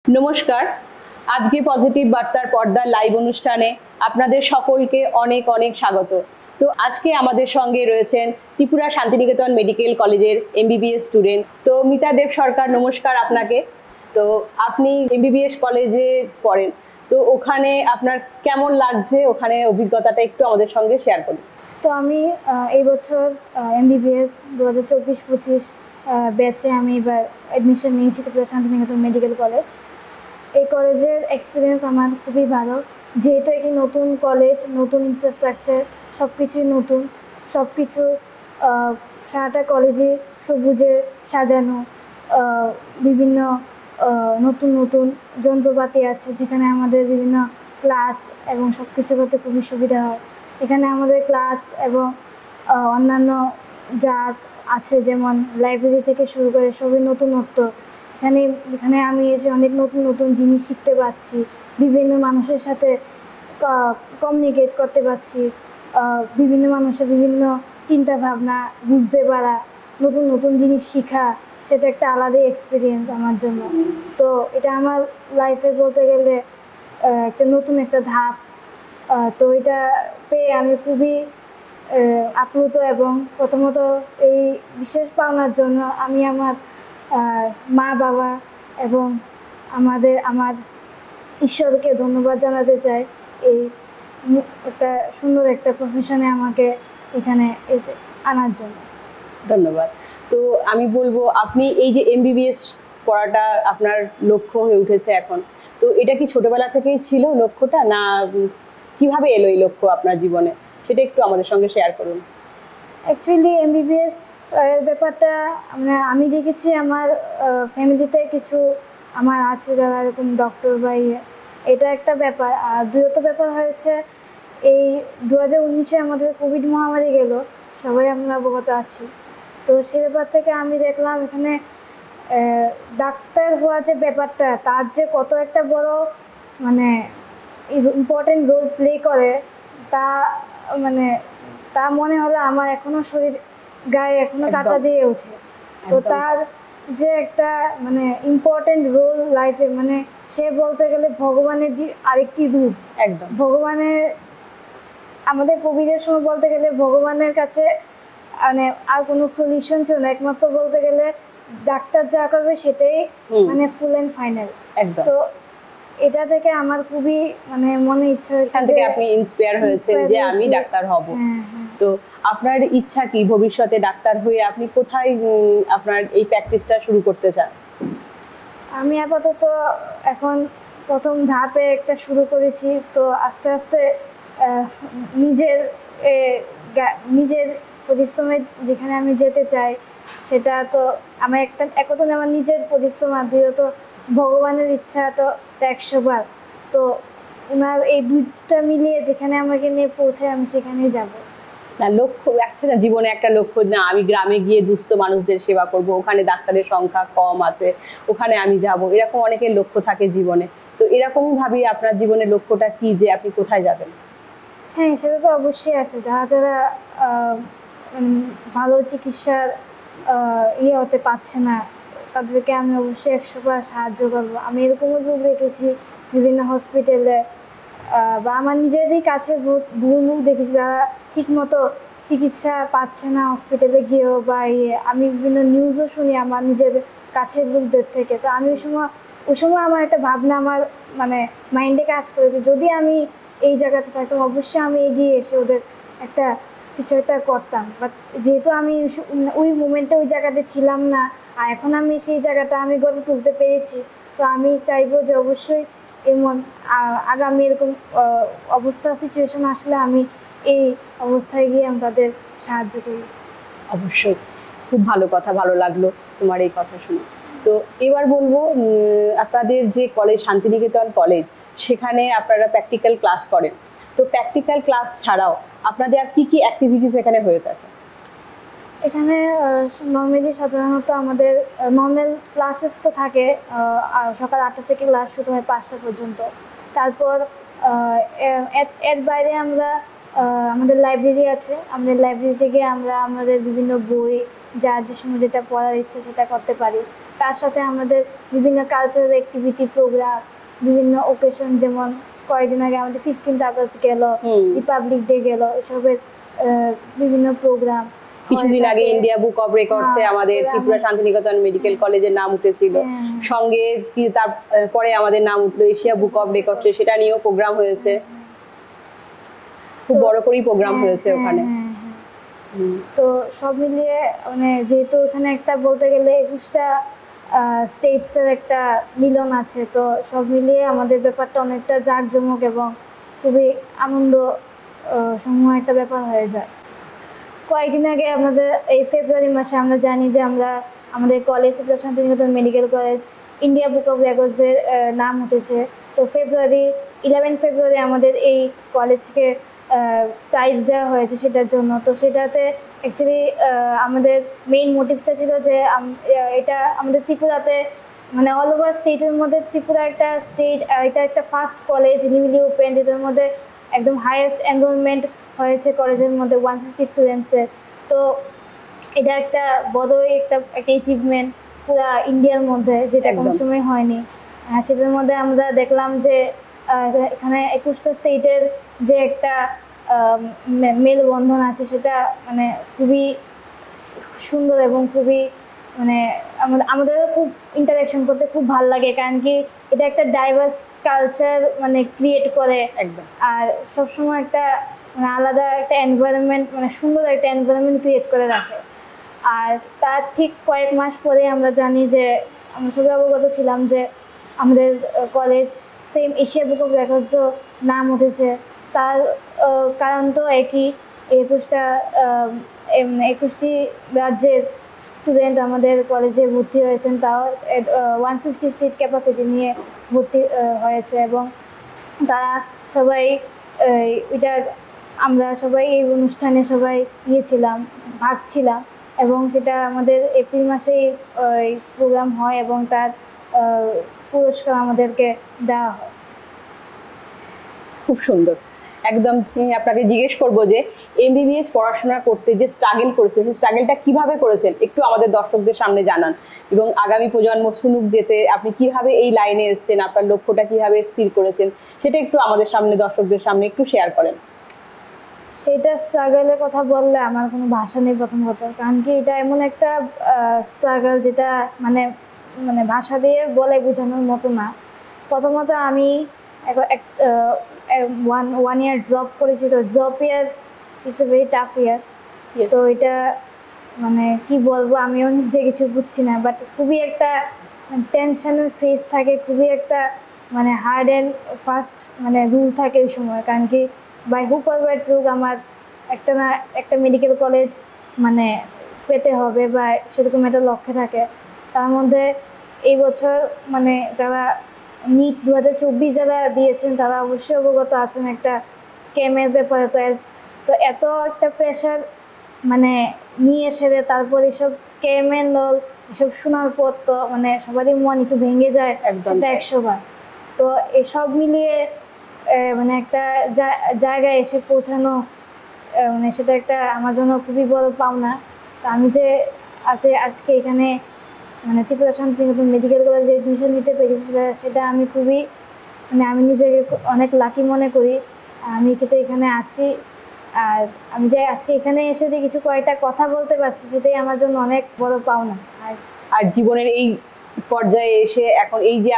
নমস্কার। আজকে পজিটিভ বার্তার পর্দার লাইভ অনুষ্ঠানে আপনাদের সকলকে অনেক অনেক স্বাগত। তো আজকে আমাদের সঙ্গে রয়েছেন ত্রিপুরা শান্তিনিকেতন মেডিকেল কলেজের এমবিবিএস স্টুডেন্ট। তো মিতা দেব সরকার, নমস্কার আপনাকে। তো আপনি এমবিবিএস কলেজে পড়েন, তো ওখানে আপনার কেমন লাগছে, ওখানে অভিজ্ঞতাটা একটু আমাদের সঙ্গে শেয়ার করুন। তো আমি এই বছর এমবিবিএস 2024-25 ব্যাচে আমি এবার অ্যাডমিশন নিয়েছি ত্রিপুরা শান্তিনিকেতন মেডিকেল কলেজ। এই কলেজের এক্সপিরিয়েন্স আমার খুবই ভালো, যেহেতু একটি নতুন কলেজ, নতুন ইনফ্রাস্ট্রাকচার, সব কিছুই নতুন, সব কিছু সারাটা কলেজে সবুজে সাজানো, বিভিন্ন নতুন নতুন যন্ত্রপাতি আছে যেখানে আমাদের বিভিন্ন ক্লাস এবং সব কিছু করতে খুবই সুবিধা হয়। এখানে আমাদের ক্লাস এবং অন্যান্য যা আছে, যেমন লাইব্রেরি থেকে শুরু করে সবই নতুনত্ব। এখানে আমি এসে অনেক নতুন নতুন জিনিস শিখতে পারছি, বিভিন্ন মানুষের সাথে কমিউনিকেট করতে পারছি, বিভিন্ন মানুষের বিভিন্ন চিন্তা ভাবনা বুঝতে পারা, নতুন নতুন জিনিস শেখা, সেটা একটা আলাদাই এক্সপিরিয়েন্স আমার জন্য। তো এটা আমার লাইফে বলতে গেলে একটা নতুন একটা ধাপ। তো এটা পেয়ে আমি খুবই আপ্লুত, এবং প্রথমত এই বিশেষ পাওনার জন্য আমি আমার মা বাবা এবং আমার ঈশ্বরকে ধন্যবাদ জানাতে চাই, এই একটা সুন্দর একটা প্রফেশনে আমাকে এখানে এসে আনার জন্য। ধন্যবাদ। তো আমি বলবো, আপনি এই যে এমবিবিএস পড়াটা আপনার লক্ষ্য হয়ে উঠেছে এখন, তো এটা কি ছোটবেলা থেকেই ছিল লক্ষ্যটা, না কিভাবে এলো এই লক্ষ্য আপনার জীবনে, সেটা একটু আমাদের সঙ্গে শেয়ার করুন। অ্যাকচুয়ালি এমবিবিএস এর ব্যাপারটা আমি দেখেছি আমার ফ্যামিলিতে কিছু আমার আছে যারা এরকম ডক্টর বা এটা একটা ব্যাপার। আর দ্বিতীয়ত ব্যাপার হয়েছে, এই 2019-এ আমাদের কোভিড মহামারী গেল, সবাই আমরা অবগত আছি। তো সে ব্যাপার থেকে আমি দেখলাম এখানে ডাক্তার হওয়া যে ব্যাপারটা, তার যে কত একটা বড় ইম্পর্টেন্ট রোল প্লে করে, তা তা মনে হলো আমার এখনো শরীর গায়ে এখনো কাঁটা দিয়ে ওঠে। তো তার যে একটা ইম্পর্টেন্ট রোল লাইফে, সে বলতে গেলে ভগবানের আরেকটি রূপ। একদম ভগবানের, আমাদের কোভিডের সময় বলতে গেলে ভগবানের কাছে আর কোনো সলিউশন ছিল না, একমাত্র বলতে গেলে ডাক্তার যা করবে সেটাই ফুল এন্ড ফাইনাল। তো এটা থেকে আমার খুবই মনে ইচ্ছা হয়েছে, এখান থেকে আপনি ইন্সপায়ার হয়েছেন যে আমি ডাক্তার হব। তো আপনার ইচ্ছা কি ভবিষ্যতে ডাক্তার হয়ে আপনি কোথায় আপনার এই প্র্যাকটিসটা শুরু করতে চান? আমি আপাতত এখন প্রথম ধাপে একটা শুরু করেছি, তো আস্তে আস্তে নিজের পরিশ্রমে যেখানে আমি যেতে চাই, সেটা তো আমার একত আমার নিজের পরিশ্রম, আর দ্বিতীয়ত ভগবানের ইচ্ছা তো 100 বার। তো ওনার এই দুইটা মিলিয়ে যেখানে আমাকে নিয়ে পৌঁছায় আমি সেখানেই যাব। না, লক্ষ্য আছে না জীবনে, একটা লক্ষ্য, না আমি গ্রামে গিয়ে দুস্থ মানুষদের সেবা করব, ওখানে ডাক্তারের সংখ্যা কম আছে, ওখানে আমি যাব, এরকম অনেকের লক্ষ্য থাকে জীবনে। তো এরকম ভাবে আপনার জীবনের লক্ষ্যটা কি, যে আপনি কোথায় যাবেন? হ্যাঁ, সেটা তো অবশ্যই আছে। যারা ভালো চিকিৎসার হতে পারছে না, তাদেরকে আমি অবশ্যই 100 বার সাহায্য করবো। আমি এরকমও রূপ রেখেছি বিভিন্ন হসপিটালে, বা আমার নিজেরই কাছে বহু লোক দেখেছি যারা ঠিক মতো চিকিৎসা পাচ্ছে না হসপিটালে গিয়েও, বা আমি বিভিন্ন নিউজও শুনি আমার নিজের কাছের লোকদের থেকে। তো আমি ওই সময় আমার একটা ভাবনা আমার মাইন্ডে কাজ করেছে, যদি আমি এই জায়গাতে থাকতাম অবশ্যই আমি এগিয়ে এসে ওদের কিছু একটা করতাম। বাট যেহেতু আমি ওই মোমেন্টে ওই জায়গাতে ছিলাম না, আর এখন আমি সেই জায়গাটা আমি গড়ে তুলতে পেরেছি, তো আমি চাইবো যে অবশ্যই এমন আগামী এরকম অবস্থা সিচুয়েশন আসলে আমি এই অবস্থায় গিয়ে আমি তাদের সাহায্য করি। অবশ্যই, খুব ভালো কথা, ভালো লাগলো তোমার এই কথা শুনে। তো এবার বলবো, আপনাদের যে কলেজ শান্তিনিকেতন কলেজ, সেখানে আপনারা প্র্যাকটিক্যাল ক্লাস করেন, তো প্র্যাকটিক্যাল ক্লাস ছাড়াও আপনাদের আর কি কি অ্যাক্টিভিটিস এখানে হয়ে থাকে? এখানে নর্মালি সাধারণত আমাদের নর্মাল ক্লাসেস তো থাকে, সকাল 8টা থেকে ক্লাস শুরু হয় 5টা পর্যন্ত। তারপর এর বাইরে আমরা আমাদের লাইব্রেরি আছে, আমাদের লাইব্রেরি থেকে আমরা আমাদের বিভিন্ন বই, যার যে সময় যেটা পড়ার ইচ্ছে সেটা করতে পারি। তার সাথে আমাদের বিভিন্ন কালচারাল অ্যাক্টিভিটি প্রোগ্রাম, বিভিন্ন ওকেশন, যেমন কয়েকদিন আগে আমাদের 15th আগস্ট গেল, রিপাবলিক ডে গেল, এসবের বিভিন্ন প্রোগ্রাম। কিছুদিন আগে ইন্ডিয়া বুক অফ রেকর্ডসে আমাদের ত্রিপুরা শান্তিনিকেতন মেডিকেল কলেজের নাম উঠেছিল, সঙ্গে কি তারপরে আমাদের নাম উঠলো এশিয়া বুক অফ রেকর্ডসে, সেটা নিয়েও প্রোগ্রাম হয়েছে, খুব বড় করেই প্রোগ্রাম হয়েছে ওখানে। তো সব মিলিয়ে মানে যেহেতু ওখানে একটা বলতে গেলে 21টা স্টেটসের একটা মিলন আছে, তো সব মিলিয়ে আমাদের ব্যাপারটা অনেকটা জাঁকজমক এবং খুবই আনন্দ সমূহ একটা ব্যাপার হয়ে যায়। কয়েকদিন আগে আমাদের এই ফেব্রুয়ারি মাসে আমরা জানি যে আমাদের college, Tripura Santiniketan medical college, India book of রেকর্ডসের নাম উঠেছে। তো 11 ফেব্রুয়ারি আমাদের এই কলেজকে প্রাইজ দেওয়া হয়েছে সেটার জন্য। তো সেটাতে অ্যাকচুয়ালি আমাদের মেইন মোটিভটা ছিল যে এটা আমাদের ত্রিপুরাতে, মানে অল ওভার স্টেটের মধ্যে ত্রিপুরা একটা স্টেট, এটা একটা ফার্স্ট কলেজ নিউলি ওপেন, যেটার মধ্যে একদম হাইয়েস্ট এনরোলমেন্ট হয়েছে কলেজের মধ্যে 150 স্টুডেন্টসের। তো এটা একটা বড়ই একটা অ্যাচিভমেন্ট পুরা ইন্ডিয়ার মধ্যে, যেটা কোনো সময় হয়নি। সেটার মধ্যে আমরা দেখলাম যে এখানে 21টা স্টেটের যে একটা মেলবন্ধন আছে, সেটা মানে খুবই সুন্দর এবং খুবই মানে আমাদের খুব ইন্টারাকশন করতে খুব ভালো লাগে, কারণ কি এটা একটা ডাইভার্স কালচার মানে ক্রিয়েট করে, আর সবসময় একটা মানে আলাদা একটা এনভায়রনমেন্ট, মানে সুন্দর একটা এনভায়রনমেন্ট ক্রিয়েট করে রাখে। আর তার ঠিক কয়েক মাস পরে আমরা জানি যে, আমরা সবাই অবগত ছিলাম যে আমাদের college same Asia book of রেকর্ডসও নাম উঠেছে। তার কারণ তো একই, 21টি রাজ্যের স্টুডেন্ট আমাদের কলেজে ভর্তি হয়েছেন, তাও 150 সিট ক্যাপাসিটি নিয়ে ভর্তি হয়েছে, এবং তারা সবাই এটা আমরা সবাই এই অনুষ্ঠানে সবাই গিয়েছিলাম, ভাগ ছিলাম, এবং সেটা আমাদের এপ্রিল মাসেই প্রোগ্রাম হয় এবং তার পুরস্কার আমাদেরকে দেওয়া হয়। খুব সুন্দর। একদম আপনাকে জিজ্ঞেস করবো যে এমবিবিএস পড়াশোনা করতে যে স্ট্রাগল করেছেন, সেই স্ট্রাগলটা কিভাবে করেছেন একটু আমাদের দর্শকদের সামনে জানান, এবং আগামী প্রজন্ম শুনুক যেতে আপনি কিভাবে এই লাইনে এসেছেন, আপনার লক্ষ্যটা কিভাবে স্থির করেছেন, সেটা একটু আমাদের সামনে দর্শকদের সামনে একটু শেয়ার করেন। সেটা স্ট্রাগলের কথা বললে আমার কোনো ভাষা নেই প্রথমত, কারণ কি এটা এমন একটা স্ট্রাগল যেটা মানে মানে ভাষা দিয়ে বলে বোঝানোর মতো না। প্রথমত আমি ওয়ান ইয়ার ড্রপ করেছি, তো drop year it's a very tough year. তো এটা মানে কি বলবো, আমিও নিজে কিছু বুঝছি না, বাট খুবই একটা টেনশনের ফেস থাকে, খুবই একটা মানে হার্ড অ্যান্ড ফাস্ট মানে রুল থাকে ওই সময়, কারণ কি by hook or by crook আমার একটা না একটা মেডিকেল কলেজ মানে পেতে হবে, বা সেরকম একটা লক্ষ্যে থাকে। তার মধ্যে এই বছর মানে যারা নিট 2024 যারা দিয়েছেন তারা অবশ্যই অবগত আছেন একটা স্ক্যামের ব্যাপারে। তো এত একটা প্রেশার মানে নিয়ে এসে তারপর এইসব স্ক্যামের লোক এসব শোনার পর তো মানে সবারই মন একটু ভেঙে যায়, একটা 100 বার। তো এসব মিলিয়ে মানে একটা জায়গায় এসে পৌঁছানো মানে সেটা একটা আমার জন্য খুবই বড় পাওনা। তো আমি যে আজকে এখানে মানে ত্রিপুরা শান্তিনিকেতন মেডিকেল কলেজে এডমিশন নিতে পেরেছি, সেটা আমি খুবই মানে আমি নিজেকে অনেক লাকি মনে করি। আমি কিন্তু এখানে আছি, আর আমি যে আজকে এখানে এসে যে কিছু কয়েকটা কথা বলতে পারছি, সেটাই আমার জন্য অনেক বড় পাওনা। আর জীবনের এই পর্যায়ে এসে এখন এই যে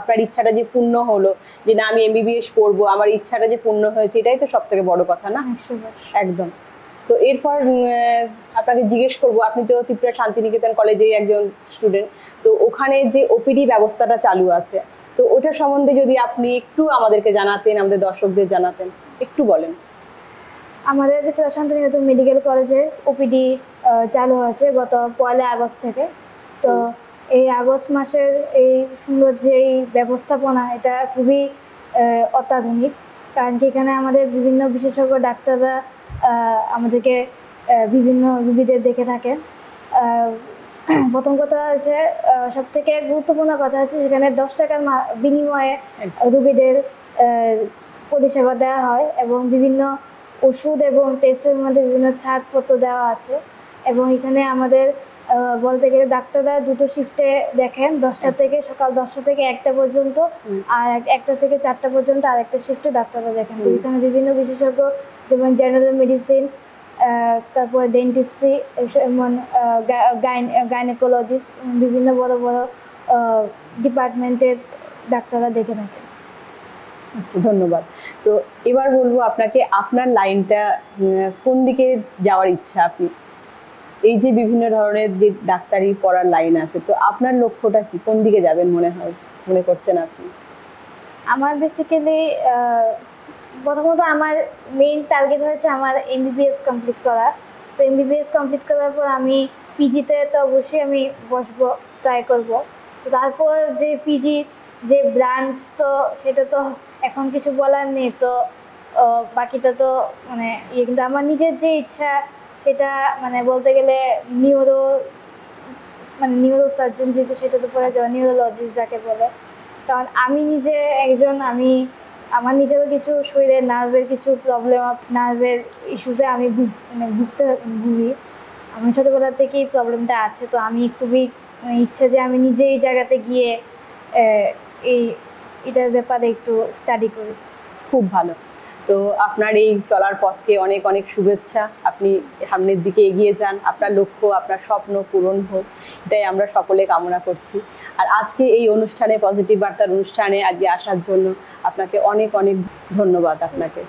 আপনার ইচ্ছাটা যে পূর্ণ হলো, যে না আমি এমবিবিএস পড়বো, আমার ইচ্ছাটা যে পূর্ণ হয়েছে, এটাই তো সব থেকে বড় কথা না? একদম। তো এরপর আপনাকে জিজ্ঞেস করবো, আপনি তো ত্রিপুরা শান্তিনিকেতন কলেজেই একজন স্টুডেন্ট, তো ওখানে যে ওপিডি ব্যবস্থাটা চালু আছে, তো ওটা সম্বন্ধে যদি আপনি একটু আমাদেরকে জানাতেন, আমাদের দর্শকদের জানাতেন, একটু বলেন। আমাদের ত্রিপুরা শান্তিনিকেতন মেডিকেল কলেজে ওপিডি চালু হয়েছে গত 1 আগস্ট থেকে। তো এই আগস্ট মাসের এই সুন্দর যে এই ব্যবস্থাপনা, এটা খুবই অত্যাধুনিক, কারণ কি এখানে আমাদের বিভিন্ন বিশেষজ্ঞ ডাক্তাররা আমাদেরকে বিভিন্ন রোগীদের দেখে থাকেন। প্রথম কথা হচ্ছে সব থেকে গুরুত্বপূর্ণ কথা হচ্ছে সেখানে 10 টাকার বিনিময়ে রোগীদের পরিষেবা দেওয়া হয়, এবং বিভিন্ন ওষুধ এবং টেস্টের মধ্যে বিভিন্ন ছাড়পত্র দেওয়া আছে, এবং এখানে আমাদের বলতে গেলে ডাক্তাররা দুটো শিফটে দেখেন, সকাল 10টা থেকে 1টা পর্যন্ত, আর 1টা থেকে 4টা পর্যন্ত আরেকটা শিফটে ডাক্তাররা দেখেন। তো এখানে বিভিন্ন বিশেষজ্ঞ যেমন জেনারেল মেডিসিন, তারপর ডেন্টিস্ট্রি, এমন গাইনোকোলজিস্ট, বিভিন্ন বড় বড় ডিপার্টমেন্টের ডাক্তাররা দেখে থাকেন। আচ্ছা, ধন্যবাদ। তো এবার বলবো আপনাকে, আপনার লাইনটা কোন দিকে যাওয়ার ইচ্ছা? আপনি এই যে বিভিন্ন ধরনের যে ডাক্তারি পড়ার লাইন আছে, তো আপনার লক্ষ্যটা কি, কোন দিকে যাবেন মনে করছেন আপনি? আমার বেসিক্যালি প্রথমত আমার মেইন টার্গেট হয়েছে আমার এমবিবিএস কমপ্লিট করা। তো এমবিবিএস কমপ্লিট করার পর আমি পিজিতে তো অবশ্যই আমি বসবো, ট্রাই করব। তো তারপর যে পিজি যে ব্রাঞ্চ, তো সেটা তো এখন কিছু বলার নেই। তো বাকিটা তো মানে কিন্তু আমার নিজের যে ইচ্ছা সেটা মানে বলতে গেলে নিউরো সার্জন, যেহেতু সেটা তো পড়ে যাওয়া, নিউরোলজিস্ট যাকে বলে। কারণ আমি নিজে একজন, আমার নিজেরও কিছু শরীরের নার্ভের কিছু প্রবলেম, নার্ভের ইস্যুসে আমি ভুগি। আমি ছোটোবেলা থেকেই প্রবলেমটা আছে। তো আমি খুবই ইচ্ছে যে আমি নিজে এই জায়গাতে গিয়ে এটার ব্যাপারে একটু স্টাডি করি। খুব ভালো। তো আপনার এই চলার পথকে অনেক অনেক শুভেচ্ছা। আপনি সামনের দিকে এগিয়ে যান, আপনার লক্ষ্য, আপনার স্বপ্ন পূরণ হোক, এটাই আমরা সকলে কামনা করছি। আর আজকে এই অনুষ্ঠানে, পজিটিভ বার্তার অনুষ্ঠানে আজকে আসার জন্য আপনাকে অনেক অনেক ধন্যবাদ। আপনাকে